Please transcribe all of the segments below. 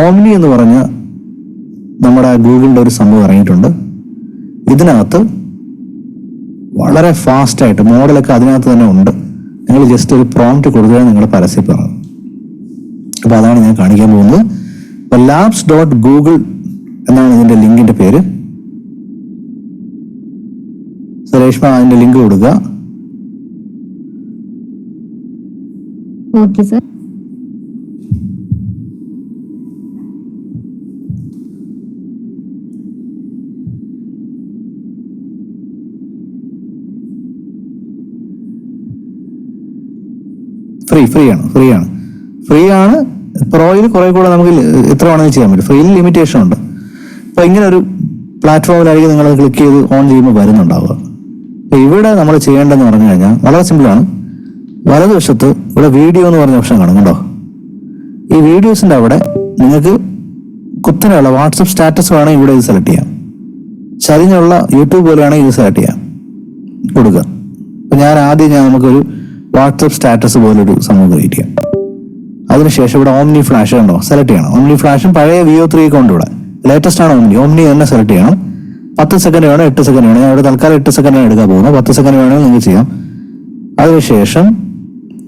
Omni എന്ന് പറഞ്ഞ നമ്മുടെ ഗൂഗിളിൻ്റെ ഒരു സംഭവം ഇറങ്ങിയിട്ടുണ്ട്. ഇതിനകത്ത് വളരെ ഫാസ്റ്റായിട്ട് മോഡലൊക്കെ അതിനകത്ത് തന്നെ ഉണ്ട്. നിങ്ങൾ ജസ്റ്റ് ഒരു പ്രോംപ്റ്റ് കൊടുക്കുകയാണ് നിങ്ങൾ പരസ്യപ്പെടുന്നത്. അപ്പോൾ അതാണ് ഞാൻ കാണിക്കാൻ പോകുന്നത്. അപ്പോൾ labs.google എന്നാണ് ഇതിൻ്റെ ലിങ്കിൻ്റെ പേര്. രേഷ്മ അതിൻ്റെ ലിങ്ക് കൊടുക്കുക. Okay sir. ഫ്രീ ആണ്. പ്രോയിൽ കുറെ കൂടെ നമുക്ക് എത്ര വേണമെങ്കിൽ ചെയ്യാൻ പറ്റും. ഫ്രീയിൽ ലിമിറ്റേഷൻ ഉണ്ട്. അപ്പോൾ ഇങ്ങനെ ഒരു പ്ലാറ്റ്ഫോമിലായിരിക്കും നിങ്ങൾ ക്ലിക്ക് ചെയ്ത് ഓൺ ചെയ്യുമ്പോൾ വരുന്നുണ്ടാവുക. അപ്പോൾ ഇവിടെ നമ്മൾ ചെയ്യേണ്ടതെന്ന് പറഞ്ഞു കഴിഞ്ഞാൽ വളരെ സിമ്പിളാണ്. വലതുവശത്ത് ഇവിടെ വീഡിയോ എന്ന് പറഞ്ഞ ഓപ്ഷൻ കാണും, കണ്ടോ? ഈ വീഡിയോസിൻ്റെ അവിടെ നിങ്ങൾക്ക് കുത്തനെയുള്ള വാട്സപ്പ് സ്റ്റാറ്റസ് വേണമെങ്കിൽ ഇവിടെ ഇത് സെലക്ട് ചെയ്യാം. ചരിഞ്ഞുള്ള യൂട്യൂബ് പോലെയാണെങ്കിൽ ഇത് സെലക്ട് ചെയ്യാം, കൊടുക്കുക. അപ്പോൾ നമുക്കൊരു വാട്സപ്പ് സ്റ്റാറ്റസ് പോലൊരു സംഭവം ക്രിയേറ്റ് ചെയ്യാം. അതിനുശേഷം ഇവിടെ ഓംനി ഫ്ലാഷ് കണ്ടോ, സെലക്ട് ചെയ്യണം. ഓംനി ഫ്ലാഷും പഴയ VO3 കൊണ്ട് ഇവിടെ ലേറ്റസ്റ്റ് ആണ് ഓംനി തന്നെ സെലക്ട് ചെയ്യണം. 10 സെക്കൻഡ് വേണം, 8 സെക്കൻഡ് വേണം. ഞാൻ ഇവിടെ തൽക്കാലം 8 സെക്കൻഡാണ് എടുക്കാൻ പോകുന്നത്. 10 സെക്കൻഡ് വേണമെങ്കിൽ നിങ്ങൾക്ക് ചെയ്യാം. അതിനുശേഷം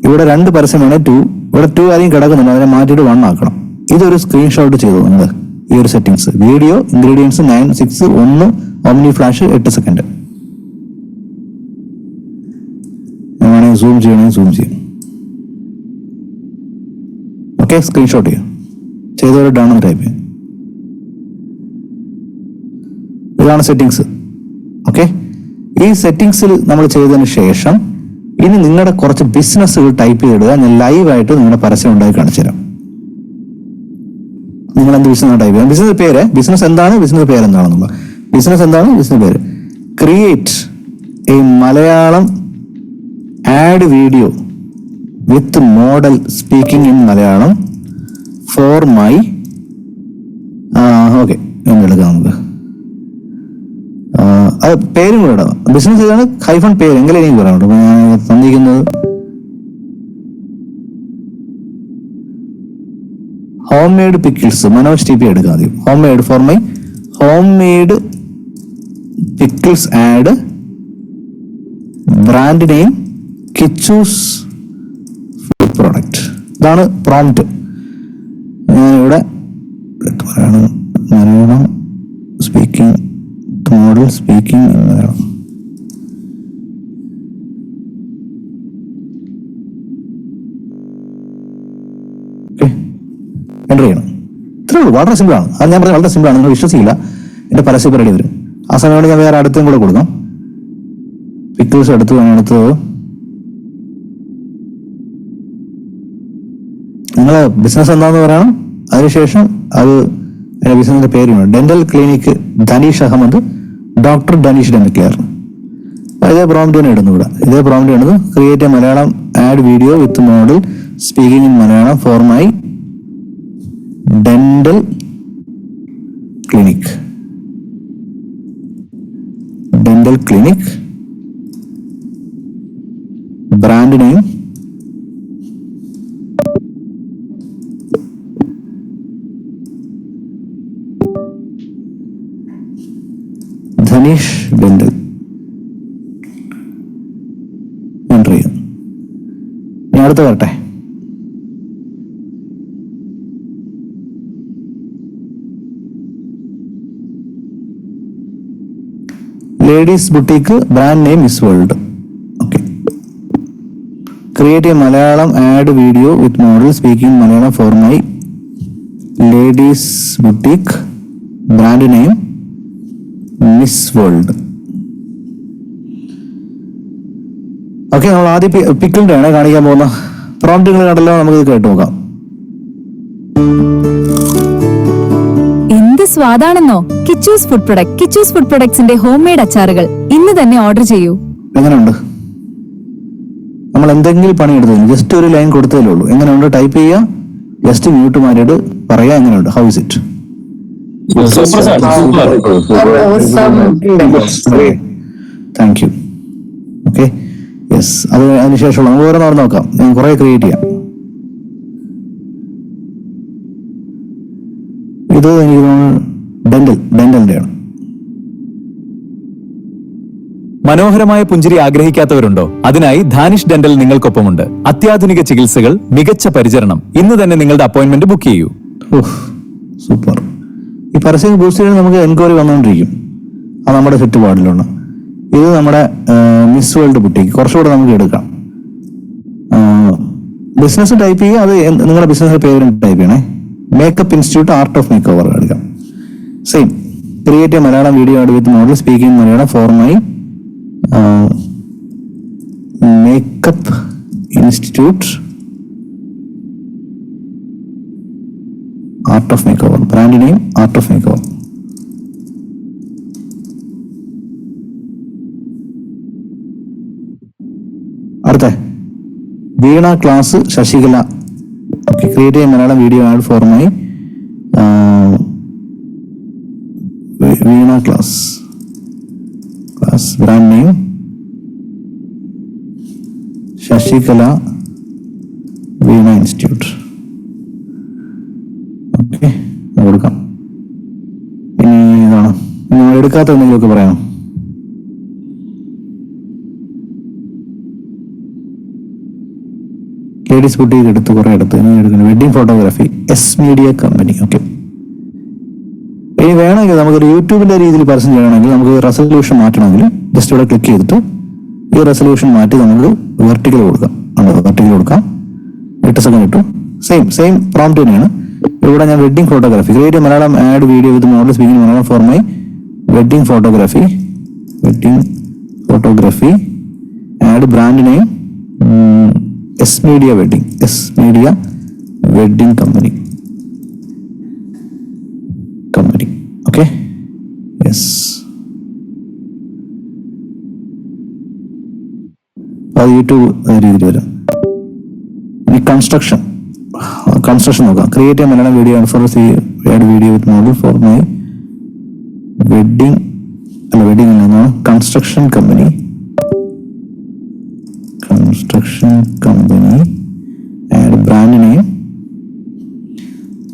ഇവിടെ 2 പരസ്യം വേണേൽ 2, ഇവിടെ 2 ആരെയും കിടക്കുന്നുണ്ട്, അതിനെ മാറ്റിയിട്ട് 1 ആക്കണം. ഇതൊരു സ്ക്രീൻഷോട്ട് ചെയ്തു നിങ്ങൾ. ഈ ഒരു settings video ingredients 9:6 1 omni flash 8 second. വേണമെങ്കിൽ സൂം ചെയ്യണമെങ്കിൽ സൂം ചെയ്യും. ഓക്കെ, സ്ക്രീൻഷോട്ട് ചെയ്യാം. ചെയ്തവരെ ഡൗൺ എന്ന് ടൈപ്പ് ചെയ്യാം. ഇതാണ് സെറ്റിംഗ്സ്. ഓക്കെ, ഈ സെറ്റിംഗ്സിൽ നമ്മൾ ചെയ്തതിന് ശേഷം ഇനി നിങ്ങളുടെ കുറച്ച് ബിസിനസ്സുകൾ ടൈപ്പ് ചെയ്തിടുക. ഞാൻ ലൈവായിട്ട് നിങ്ങളുടെ പരസ്യം ഉണ്ടാക്കി കാണിച്ചു തരാം. നിങ്ങൾ എന്ത് ബിസിനസ് ടൈപ്പ് ചെയ്യാം? ബിസിനസ് പേര്, ബിസിനസ് എന്താണ്, ബിസിനസ് പേര് എന്താണെന്നുള്ള. ബിസിനസ് എന്താണ്, ബിസിനസ് പേര്. Create a Malayalam ad video with model speaking in Malayalam for my okay എന്നെടുക്കാം നമുക്ക്. അത് പേരും കൂടെ ഇടാം. ബിസിനസ് ഏതാണ്, ഹൈഫൺ പേര് എങ്കിലും എനിക്ക് പറയാം കേട്ടോ. ഞാൻ തന്നിരിക്കുന്നത് home made pickles, Manoj TP എടുക്കാം ആദ്യം. Home made for my home made pickles add, brand name Kichus food product. ഇതാണ് പ്രോംപ്റ്റ്. ഞാനിവിടെ Malayalam speaking model speaking Malayalam. Okay, enter ചെയ്യണം. ഇത്രേ ഉള്ളൂ, വളരെ സിമ്പിളാണ്. അത് ഞാൻ പറഞ്ഞത് വളരെ സിമ്പിളാണ്. നിങ്ങൾ വിശ്വസിക്കില്ല, എൻ്റെ പരസ്യം റെഡി വരും. ആ സമയത്ത് ഞാൻ വേറെ അടുത്തും കൂടെ കൊടുക്കാം. പിക്കിൾസ് അടുത്ത് നിങ്ങൾ ബിസിനസ് എന്താണെന്ന് പറയണം. അതിനുശേഷം അതിന്റെ ബിസിനസിന്റെ പേര് dental clinic Dhanish Ahammed, doctor Dhanish dental care. ഇതേ പ്രോംപ്റ്റ് തന്നെ ഇടുന്നു ഇവിടെ. ഇതേ പ്രോംപ്റ്റ് ഇടുന്നു. Create a Malayalam ad video with model speaking in Malayalam for my dental clinic. Dental clinic, brand name Dhanish dental. Enter ചെയ്യും. ഞാൻ അടുത്ത് വരട്ടെ. Ladies boutique, brand name Miss World. Okay, create a Malayalam ad video with model speaking Malayalam for my ladies boutique, brand name Miss World. Okay, നമ്മൾ ആദ്യം പിക്കിളിന്റെ ആണ് കാണിക്കാൻ പോകുന്ന. പ്രോംപ്റ്റുകൾ കണ്ടല്ലോ, നമുക്ക് ഇത് കേട്ട് നോക്കാം. എന്ത് സ്വാദാണെന്നോ Kichus food product. Kichus food പ്രൊഡക്ട്സിന്റെ ഹോം മെയ്ഡ് അച്ചാറുകൾ ഇന്ന് തന്നെ ഓർഡർ ചെയ്യൂ. എങ്ങനെയുണ്ട്? നമ്മൾ എന്തെങ്കിലും പണിയെടുത്തു, ജസ്റ്റ് ഒരു ലൈൻ കൊടുത്തതേ ഉള്ളൂ. എങ്ങനെയുണ്ട് ടൈപ്പ് ചെയ്യുക, ജസ്റ്റ് മ്യൂട്ട് മാറിയിട്ട് പറയാ എങ്ങനെയുണ്ട്, how is it. Thank you. Okay, yes. അതിനുശേഷമുള്ള നമുക്ക് ഓരോന്നോർന്ന് നോക്കാം. ഞാൻ കുറെ ക്രിയേറ്റ് ചെയ്യാം. ഇത് എനിക്ക് തോന്നുന്നു ഡെന്റലിന്റെ ആണ്. മനോഹരമായ പുഞ്ചിരി ആഗ്രഹിക്കാത്തവരുണ്ടോ? അതിനായി ധാനിഷ് ഡെന്റൽ നിങ്ങൾക്കൊപ്പമുണ്ട്. അത്യാധുനിക ചികിത്സകൾ, മികച്ച പരിചരണം. ഇന്ന് തന്നെ നിങ്ങളുടെ അപ്പോയിന്റ്മെന്റ് ബുക്ക് ചെയ്യൂ. സൂപ്പർ. ഈ പരസ്യം ബൂസ്റ്റ് ചെയ്യാൻ നമുക്ക് എൻക്വയറി വന്നുകൊണ്ടിരിക്കും. അത് നമ്മുടെ ചുറ്റുപാടിലുള്ള. ഇത് നമ്മുടെ മിസ് വേൾഡ് ബുട്ടീക്ക്. കുറച്ചുകൂടെ നമുക്ക് എടുക്കാം. ബിസിനസ് ടൈപ്പ് ചെയ്യുക. അത് നിങ്ങളുടെ ബിസിനസ് പേര് ടൈപ്പ് ചെയ്യണേ. Makeup institute art of makeover എടുക്കാം. Same. Create Malayalam video ad with model speaking Malayalam ഫോർമായി makeup institute art of makeover. Brand name art of makeover. അടുത്ത Veena class Sasikala. Okay, create ചെയ്യാൻ Malayalam video ad ഫോർമായി Veena class. Brand name Sasikala Veena institute. Okay, കൊടുക്കാം. ഇനി ഇതാണ് നിങ്ങൾ എടുക്കാത്ത എന്തെങ്കിലുമൊക്കെ പറയാമോ? ലേഡീസ് ബുട്ടീക്ക് എടുത്ത് കുറെ എടുത്ത് ഇനി എടുക്കുന്നത് wedding photography S media company. Okay, ഇനി വേണമെങ്കിൽ നമുക്കൊരു യൂട്യൂബിന്റെ രീതിയിൽ പരസ്യം ചെയ്യണമെങ്കിൽ നമുക്ക് റെസൊല്യൂഷൻ മാറ്റണമെങ്കിൽ ജസ്റ്റ് ഇവിടെ ക്ലിക്ക് ചെയ്തിട്ട് ഈ റെസൊല്യൂഷൻ മാറ്റി നമുക്ക് വെർട്ടിക്കൽ കൊടുക്കാം. വെർട്ടിക്കൽ കൊടുക്കാം. 8 സെക്കൻഡ് ഇട്ടു. സെയിം പ്രോംപ്റ്റ് തന്നെയാണ്. ഇവിടെ ഞാൻ wedding photography create Malayalam ad video with model speaking Malayalam ഫോർമായി wedding photography ad brand name S media wedding company. Okay, yes. അത് യൂട്യൂബ് രീതിയിൽ വരാം. ഇനി കൺസ്ട്രക്ഷൻ നോക്കാം. ക്രിയേറ്റ് ചെയ്യാൻ Malayalam video ad video with model for my wedding അല്ല construction company ad brand name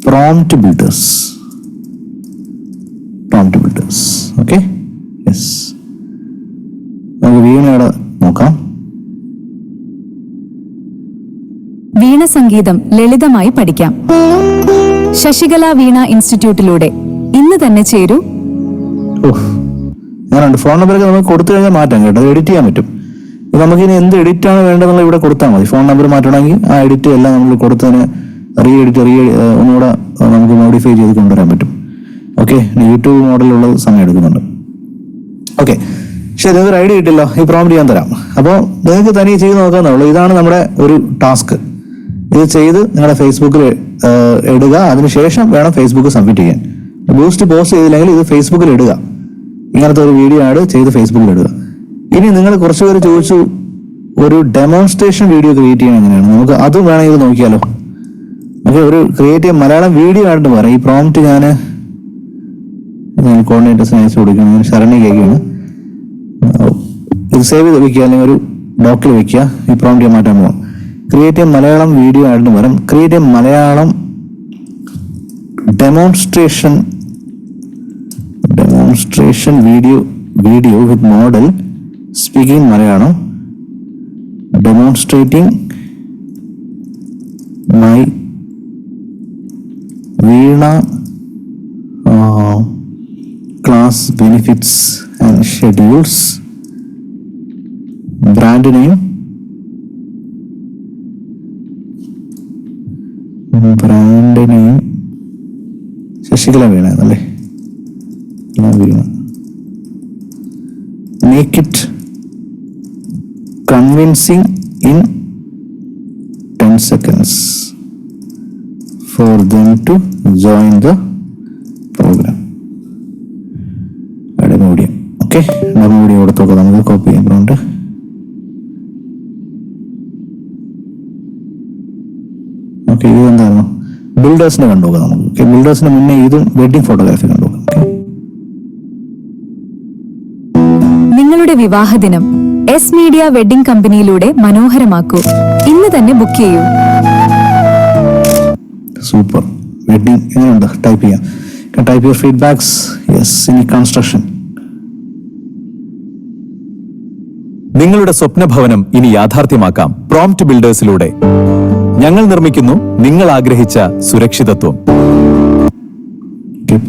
prompt builders. Okay, yes. നമുക്ക് വീണയുടെ നോക്കാം. വീണ സംഗീതം ലളിതമായി പഠിക്കാം. ശശികല വീണ ഇൻസ്റ്റിറ്റ്യൂട്ടിലൂടെ ഇന്ന് തന്നെ ചേരൂ. ഞാനുണ്ട്. ഫോൺ നമ്പറൊക്കെ നമുക്ക് കൊടുത്തു കഴിഞ്ഞാൽ മാറ്റാം കേട്ടോ. അത് എഡിറ്റ് ചെയ്യാൻ പറ്റും. നമുക്കിനി എന്ത് എഡിറ്റ് ആണ് വേണ്ടതെന്നുള്ള ഇവിടെ കൊടുത്താൽ മതി. ഫോൺ നമ്പർ മാറ്റണമെങ്കിൽ ആ എഡിറ്റ് എല്ലാം നമ്മൾ കൊടുത്തതിന് ഒന്നുകൂടെ നമുക്ക് മോഡിഫൈ ചെയ്ത് കൊണ്ടുവരാൻ പറ്റും. ഓക്കെ, യൂട്യൂബ് മോഡലുള്ളത് സമയം എടുക്കുന്നുണ്ട്. ഓക്കെ, ശരി. നിങ്ങൾക്ക് ഐഡിയ കിട്ടില്ല. ഈ പ്രോംപ്റ്റ് ഞാൻ തരാം. അപ്പോൾ നിങ്ങൾക്ക് തനിയെ ചെയ്ത് നോക്കാന്നുള്ളൂ. ഇതാണ് നമ്മുടെ ഒരു ടാസ്ക്. ഇത് ചെയ്ത് നിങ്ങളുടെ ഫേസ്ബുക്കിൽ ഇടുക. അതിനുശേഷം വേണം ഫേസ്ബുക്ക് സബ്മിറ്റ് ചെയ്യാൻ. ബൂസ്റ്റ് പോസ്റ്റ് ചെയ്തില്ലെങ്കിൽ ഇത് ഫേസ്ബുക്കിൽ ഇടുക. ഇങ്ങനത്തെ ഒരു വീഡിയോ ആഡ് ചെയ്ത് ഫേസ്ബുക്കിൽ ഇടുക. ഇനി നിങ്ങൾ കുറച്ച് പേര് ചോദിച്ചു ഒരു ഡെമോൺസ്ട്രേഷൻ വീഡിയോ ക്രിയേറ്റ് ചെയ്യാൻ എങ്ങനെയാണ്. നമുക്ക് അതും വേണമെങ്കിൽ നോക്കിയാലോ. നമുക്ക് ഒരു ക്രിയേറ്റ് ചെയ്യാൻ മലയാളം വീഡിയോ ആയിട്ട് പറയാം. ഈ പ്രോംപ്റ്റ് ഞാൻ കോർഡിനേറ്റേഴ്സിന് അയച്ചു കൊടുക്കുകയാണ്. ശരണി കേൾക്കുകയാണ്. ഇത് സേവ് ചെയ്ത് വെക്കുക, അല്ലെങ്കിൽ ഒരു ഡോക്കിൽ വെക്കുക. ഈ പ്രോംപ്റ്റ് മാറ്റാൻ പോകാം. ക്രിയേറ്റ് ചെയ്യാൻ മലയാളം വീഡിയോ ആയിട്ട് പറയാം. ക്രിയേറ്റ് ചെയ്യാൻ Malayalam demonstration video with model speaking Malayalam demonstrating my Veena class benefits and schedules. Brand name Sasikala Veena എന്നല്ലേ. Make it convincing in 10 seconds for them to join the program. Demo video. Okay, demo video കൊടുത്തൊക്കെ നമുക്ക് copy ചെയ്യാൻ പറ്റുന്നുണ്ട്. Okay, ഇത് എന്തായിരുന്നു? ബിൽഡേഴ്സിനെ കണ്ടുപോകാം നമുക്ക്. ബിൽഡേഴ്സിന് മുന്നേ ഇതും wedding photography കണ്ടുപോകാം. നിങ്ങളുടെ വിവാഹദിനം എസ് മീഡിയ വെഡിംഗ് കമ്പനിയിലൂടെ മനോഹരമാക്കൂ. ഇന്ന് തന്നെ ബുക്ക് ചെയ്യൂ. സൂപ്പർ. വെഡിങ് എങ്ങനെയുണ്ട്? ടൈപ്പ് ചെയ്യാം. can type your feedbacks. Yes, any construction. നിങ്ങളുടെ സ്വപ്ന ഭവനം ഇനി യാഥാർത്ഥ്യമാക്കാം പ്രോംപ്റ്റ് ബിൽഡേഴ്സിലൂടെ. ഞങ്ങൾ നിർമ്മിക്കുന്നു നിങ്ങൾ ആഗ്രഹിച്ച സുരക്ഷിതത്വം.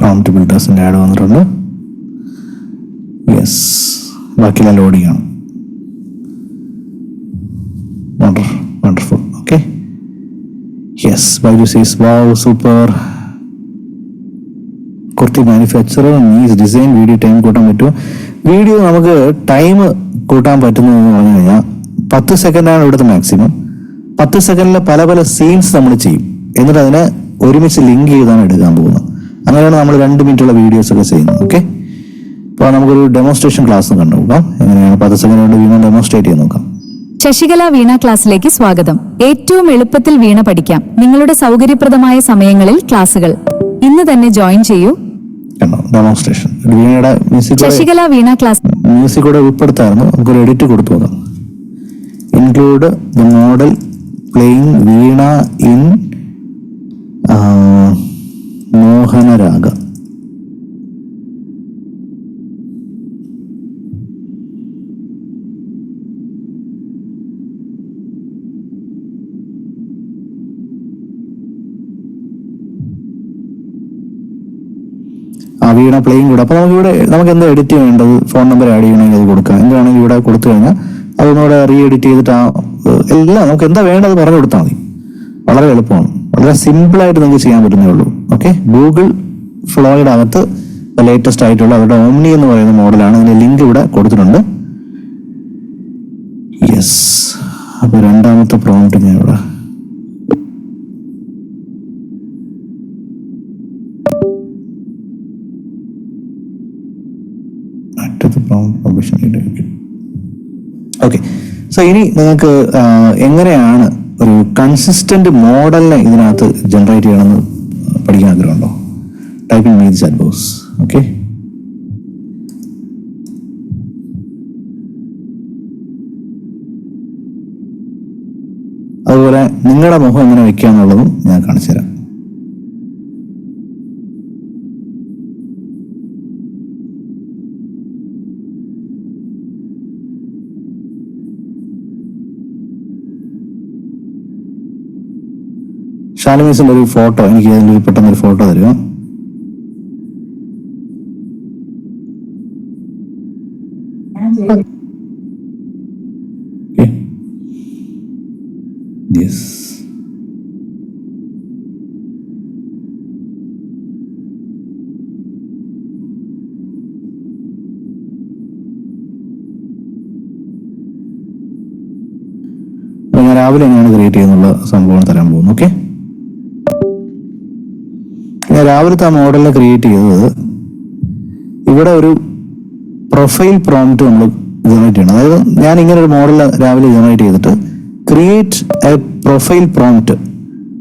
പ്രോംപ്റ്റ് ബിൽഡേഴ്സിന്റെ ആഡ് വന്നിട്ടുണ്ട്. യെസ്, ബാക്കിയെല്ലാം ലോഡിംഗ് ആണ്. Wonderful. Okay, yes. Baiju sees wow super. Kurti manufacturer means design video time കൂട്ടാൻ പറ്റുമോ? വീഡിയോ നമുക്ക് ടൈം കൂട്ടാൻ പറ്റുന്നതെന്ന് പറഞ്ഞു കഴിഞ്ഞാൽ 10 സെക്കൻഡാണ് ഇവിടുത്തെ മാക്സിമം. 10 സെക്കൻഡിൽ പല പല സീൻസ് നമ്മൾ ചെയ്യും, എന്നിട്ട് അതിനെ ഒരുമിച്ച് ലിങ്ക് ചെയ്താണ് എടുക്കാൻ പോകുന്നത്. അങ്ങനെയാണ് നമ്മൾ 2 മിനിറ്റുള്ള വീഡിയോസ് ഒക്കെ ചെയ്യുന്നത്. ഓക്കെ, അപ്പോൾ നമുക്കൊരു ഡെമോൺസ്ട്രേഷൻ ക്ലാസ് കണ്ടു നോക്കാം. എങ്ങനെയാണ് 10 സെക്കൻഡ് കൊണ്ട് വീണ ഡെമോൺസ്ട്രേറ്റ് ചെയ്ത് നോക്കാം. ശശികല വീണ ക്ലാസ്സിലേക്ക് സ്വാഗതം. ഏറ്റവും എളുപ്പത്തിൽ വീണ പഠിക്കാം. നിങ്ങളുടെ സൗകര്യപ്രദമായ സമയങ്ങളിൽ ക്ലാസുകൾ. ഇന്ന് തന്നെ ജോയിൻ ചെയ്യൂ. ഡെമോൺസ്ട്രേഷൻ വീണയുടെ ശശികല വീണ ക്ലാസ് മ്യൂസിക് കൂടെ ഉൾപ്പെടുത്തായിരുന്നു. നമുക്കൊരു എഡിറ്റ് കൊടുത്തു നോക്കാം. Include the model playing Veena in Mohanaraga. Veena playing കൂടെ. അപ്പോൾ നമുക്ക് എന്താ എഡിറ്റ് ചെയ്യേണ്ടത്? ഫോൺ നമ്പർ ആഡ് ചെയ്യണമെങ്കിൽ അത് കൊടുക്കാം. എന്താണെങ്കിൽ ഇവിടെ കൊടുത്തു കഴിഞ്ഞാൽ അതൊന്നുകൂടെ റീ എഡിറ്റ് ചെയ്തിട്ട് എല്ലാം നമുക്ക് എന്താ വേണ്ടത് പറഞ്ഞു കൊടുത്താൽ മതി. വളരെ എളുപ്പമാണ്, വളരെ സിമ്പിളായിട്ട് നിങ്ങൾക്ക് ചെയ്യാൻ പറ്റുന്നേ ഉള്ളൂ. ഓക്കെ, ഗൂഗിൾ ഫ്ലോയുടെ അകത്ത് ലേറ്റസ്റ്റ് ആയിട്ടുള്ള അവരുടെ ഓംനി എന്ന് പറയുന്ന മോഡലാണ്. അതിന്റെ ലിങ്ക് ഇവിടെ കൊടുത്തിട്ടുണ്ട്. യെസ്, അപ്പോൾ രണ്ടാമത്തെ പ്രോംപ്റ്റ് ഞാൻ ഇവിടെ ഓക്കെ. സോ ഇനി നിങ്ങൾക്ക് എങ്ങനെയാണ് ഒരു കൺസിസ്റ്റന്റ് മോഡലിനെ ഇതിനകത്ത് ജനറേറ്റ് ചെയ്യണമെന്ന് പഠിക്കാൻ ആഗ്രഹമുണ്ടോ? Typing means chat box. Okay, അതുപോലെ നിങ്ങളുടെ മുഖം എങ്ങനെ വെക്കുക എന്നുള്ളതും ഞാൻ കാണിച്ചു തരാം. ഷാലിമീസിന്റെ ഒരു ഫോട്ടോ എനിക്ക് അതിൽ പെട്ടെന്നൊരു ഫോട്ടോ തരുക. യെസ്, ഞാൻ രാവിലെ എങ്ങനെയാണ് ക്രിയേറ്റ് ചെയ്യുന്നുള്ള സംഭവം തരാൻ പോകുന്നു. ഓക്കെ, ഞാൻ രാവിലത്തെ ആ മോഡലിനെ ക്രിയേറ്റ് ചെയ്തത് ഇവിടെ ഒരു പ്രൊഫൈൽ പ്രോംപ്റ്റ് നമ്മൾ ജനറേറ്റ് ചെയ്യണം. അതായത് ഞാൻ ഇങ്ങനെ ഒരു മോഡൽ രാവിലെ ജനറേറ്റ് ചെയ്തിട്ട് ക്രിയേറ്റ് എ പ്രൊഫൈൽ പ്രോംപ്റ്റ്.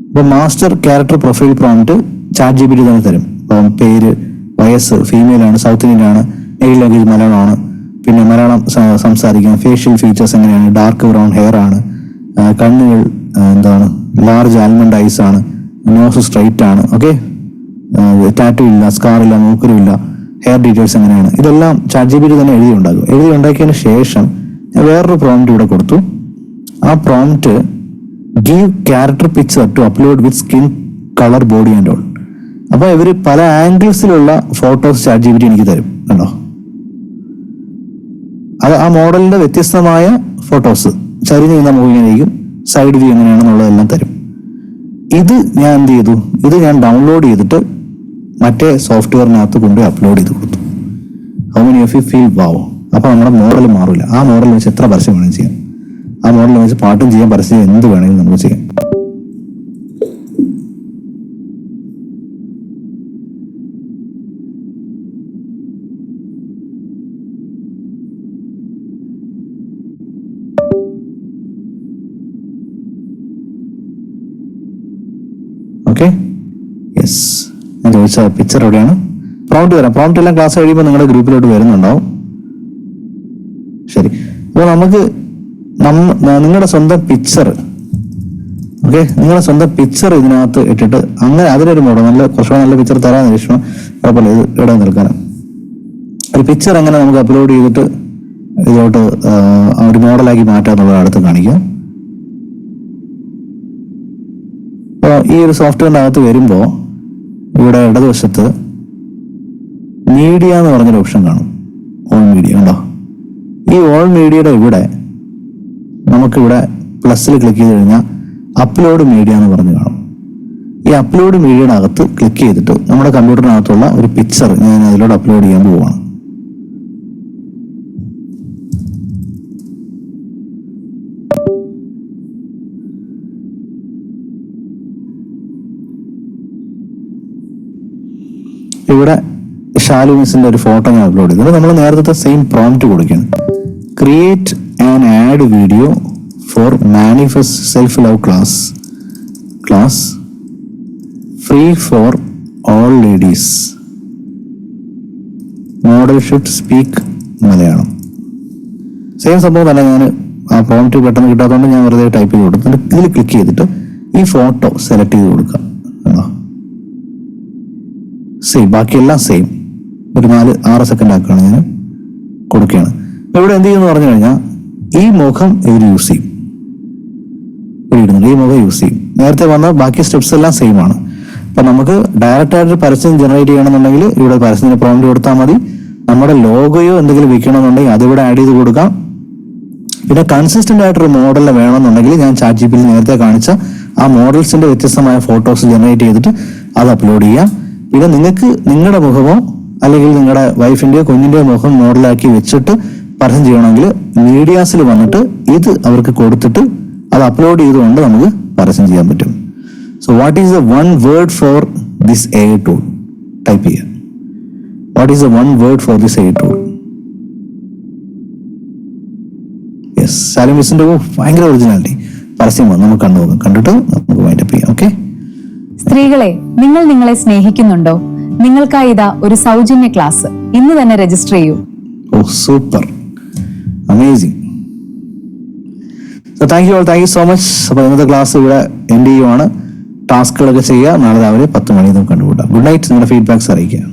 ഇപ്പോൾ master character profile prompt chat GPT തന്നെ തരും. അപ്പം പേര്, വയസ്സ്, ഫീമെയിൽ ആണ്, സൗത്ത് ഇന്ത്യൻ ആണ്, മെയിൽ ലാംഗ്വേജ് മലയാളമാണ്, പിന്നെ മലയാളം സംസാരിക്കാം, ഫേഷ്യൽ ഫീച്ചേഴ്സ് എങ്ങനെയാണ്, ഡാർക്ക് ബ്രൗൺ ഹെയർ ആണ്, കണ്ണുകൾ എന്താണ് ലാർജ് ആൽമണ്ട് ഐസ് ആണ്, നോസ് സ്ട്രൈറ്റ് ആണ്, ഓക്കെ, ടാറ്റു ഇല്ല, സ്കാറില്ല, മൂക്കരുമില്ല, ഹെയർ ഡീറ്റെയിൽസ് എങ്ങനെയാണ്, ഇതെല്ലാം ചാറ്റ് GPT തന്നെ എഴുതി ഉണ്ടാക്കിയതിന് ശേഷം ഞാൻ വേറൊരു പ്രോംപ്റ്റ് ഇവിടെ കൊടുത്തു. ആ prompt give character picture to upload with skin colour body and all. അപ്പൊ ഇവര് പല ആംഗിൾസിലുള്ള ഫോട്ടോസ് ചാറ്റ് GPT എനിക്ക് തരും. കണ്ടോ, അത് ആ മോഡലിന്റെ വ്യത്യസ്തമായ ഫോട്ടോസ്, ചരിഞ്ഞ് നിന്ന മൂവിങ്ങനെയും സൈഡ് വ്യൂ എങ്ങനെയാണെന്നുള്ളതെല്ലാം തരും. ഇത് ഞാൻ എന്ത് ചെയ്തു? ഇത് ഞാൻ ഡൗൺലോഡ് ചെയ്തിട്ട് മറ്റേ സോഫ്റ്റ്വെയറിനകത്ത് കൊണ്ട് അപ്ലോഡ് ചെയ്ത് കൊടുത്തു. How many of you feel wow? അപ്പൊ നമ്മുടെ മോഡൽ മാറില്ല. ആ മോഡൽ വെച്ച് എത്ര പരസ്യം വേണമെങ്കിലും ചെയ്യാം. ആ മോഡൽ വെച്ച് പാട്ടും ചെയ്യാം, പരസ്യം എന്ത് വേണമെങ്കിലും നമുക്ക് ചെയ്യാം. Okay, yes. ഞാൻ ചോദിച്ച പിക്ചർ എവിടെയാണ്? പ്രോംപ്റ്റ് തരാം. പ്രോംപ്റ്റ് എല്ലാം ക്ലാസ് കഴിയുമ്പോൾ നിങ്ങളുടെ ഗ്രൂപ്പിലോട്ട് വരുന്നുണ്ടാവും. ശരി, അപ്പോൾ നമുക്ക് നിങ്ങളുടെ സ്വന്തം പിക്ചർ ഓക്കെ, നിങ്ങളുടെ സ്വന്തം പിക്ചർ ഇതിനകത്ത് ഇട്ടിട്ട് അങ്ങനെ അതിനൊരു മോഡൽ കുറച്ചുകൂടെ നല്ല പിക്ചർ തരാൻ നിരീക്ഷണം കുഴപ്പമില്ല, ഇത് ഇവിടെ നിൽക്കാനും ഒരു പിക്ചർ എങ്ങനെ നമുക്ക് അപ്ലോഡ് ചെയ്തിട്ട് ഇതിലോട്ട് ഒരു മോഡലാക്കി മാറ്റാം എന്നുള്ളത് അടുത്ത് കാണിക്കാം. അപ്പോൾ ഈ ഒരു സോഫ്റ്റ്വെയറിൻ്റെ അകത്ത് വരുമ്പോൾ ഇവിടെ ഇടതുവശത്ത് മീഡിയ എന്ന് പറഞ്ഞൊരു ഓപ്ഷൻ കാണും. ഓൾ മീഡിയ ഉണ്ടോ? ഈ ഓൾ മീഡിയയുടെ ഇവിടെ നമുക്കിവിടെ പ്ലസ്സിൽ ക്ലിക്ക് ചെയ്ത് കഴിഞ്ഞാൽ അപ്ലോഡ് മീഡിയ എന്ന് പറഞ്ഞ് കാണും. ഈ അപ്ലോഡ് മീഡിയയുടെ അകത്ത് ക്ലിക്ക് ചെയ്തിട്ട് നമ്മുടെ കമ്പ്യൂട്ടറിനകത്തുള്ള ഒരു പിക്ചർ ഞാൻ അതിലൂടെ അപ്ലോഡ് ചെയ്യാൻ പോവുകയാണ്. ഇവിടെ ഷാലു മിസ്സിന്റെ ഒരു ഫോട്ടോ ഞാൻ അപ്ലോഡ് ചെയ്തത്. നമ്മൾ നേരത്തെ സെയിം പ്രോംപ്റ്റ് കൊടുക്കുകയാണ്. Create an ad video for manifest self love class free for all ladies, model should speak Malayalam. Same സംഭവം തന്നെ. ഞാൻ ആ പ്രോംപ്റ്റ് പെട്ടെന്ന് കിട്ടാത്തതുകൊണ്ട് ഞാൻ വെറുതെ ടൈപ്പ് ചെയ്ത് കൊടുത്തു. ഇതിൽ ക്ലിക്ക് ചെയ്തിട്ട് ഈ ഫോട്ടോ സെലക്ട് ചെയ്ത് കൊടുക്കാം. സെയിം, ബാക്കിയെല്ലാം സെയിം. ഒരു 4-6 സെക്കൻഡ് ആക്കുകയാണ് ഞാൻ കൊടുക്കുകയാണ്. ഇവിടെ എന്ത് ചെയ്യുമെന്ന് പറഞ്ഞു കഴിഞ്ഞാൽ ഈ മുഖം ഇവർ യൂസ് ചെയ്യും, ഈ മുഖം യൂസ് ചെയ്യും. നേരത്തെ വന്ന ബാക്കി സ്റ്റെപ്സ് എല്ലാം സെയിം ആണ്. അപ്പൊ നമുക്ക് ഡയറക്റ്റ് ആയിട്ട് പരസ്യം ജനറേറ്റ് ചെയ്യണമെന്നുണ്ടെങ്കിൽ ഇവിടെ പരസ്യത്തിന് പ്രോംപ്റ്റ് കൊടുത്താൽ മതി. നമ്മുടെ ലോഗോയോ എന്തെങ്കിലും വിൽക്കണമെന്നുണ്ടെങ്കിൽ അതിവിടെ ആഡ് ചെയ്ത് കൊടുക്കാം. പിന്നെ കൺസിസ്റ്റന്റ് ആയിട്ടൊരു മോഡലിനെ വേണമെന്നുണ്ടെങ്കിൽ ഞാൻ ChatGPT നേരത്തെ കാണിച്ച ആ മോഡൽസിന്റെ വ്യത്യസ്തമായ ഫോട്ടോസ് ജനറേറ്റ് ചെയ്തിട്ട് അത് അപ്ലോഡ് ചെയ്യാം. പിന്നെ നിങ്ങൾക്ക് നിങ്ങളുടെ മുഖമോ അല്ലെങ്കിൽ നിങ്ങളുടെ വൈഫിന്റെയോ കുഞ്ഞിന്റെയോ മുഖം മോഡലാക്കി വെച്ചിട്ട് പരസ്യം ചെയ്യണമെങ്കിൽ മീഡിയാസിൽ വന്നിട്ട് ഇത് അവർക്ക് കൊടുത്തിട്ട് അത് അപ്ലോഡ് ചെയ്തുകൊണ്ട് നമുക്ക് പരസ്യം ചെയ്യാൻ പറ്റും. So what is the one word for this AI tool? Type ചെയ്യാം. What is the one word for this AI tool? Yes, Sali മിസ്സിന്റെ ഭയങ്കര ഒറിജിനാലിറ്റി പരസ്യം വന്ന് നമുക്ക് കണ്ടിട്ട് നമുക്ക് വൈൻഡപ്പ് ചെയ്യാം. ഓക്കെ, സ്ത്രീകളെ, നിങ്ങൾ നിങ്ങളെ സ്നേഹിക്കുന്നുണ്ടോ? നിങ്ങൾക്കായി ഇതാ ഒരു സൗജന്യ ക്ലാസ്. ഇന്ന് തന്നെ രജിസ്റ്റർ ചെയ്യൂ. Oh super, amazing. So thank you so much. അപ്പോൾ ഇന്നത്തെ ക്ലാസ് ഇവിടെ എൻഡ് ചെയ്യുവാണ്. ടാസ്കുകളൊക്കെ ചെയ്യുക. നാളെ രാവിലെ 10 മണി നമുക്ക് കണ്ടുകൂട്ടാം. Good night. നിങ്ങളുടെ ഫീഡ്ബാക്സ് അറിയിക്കുക.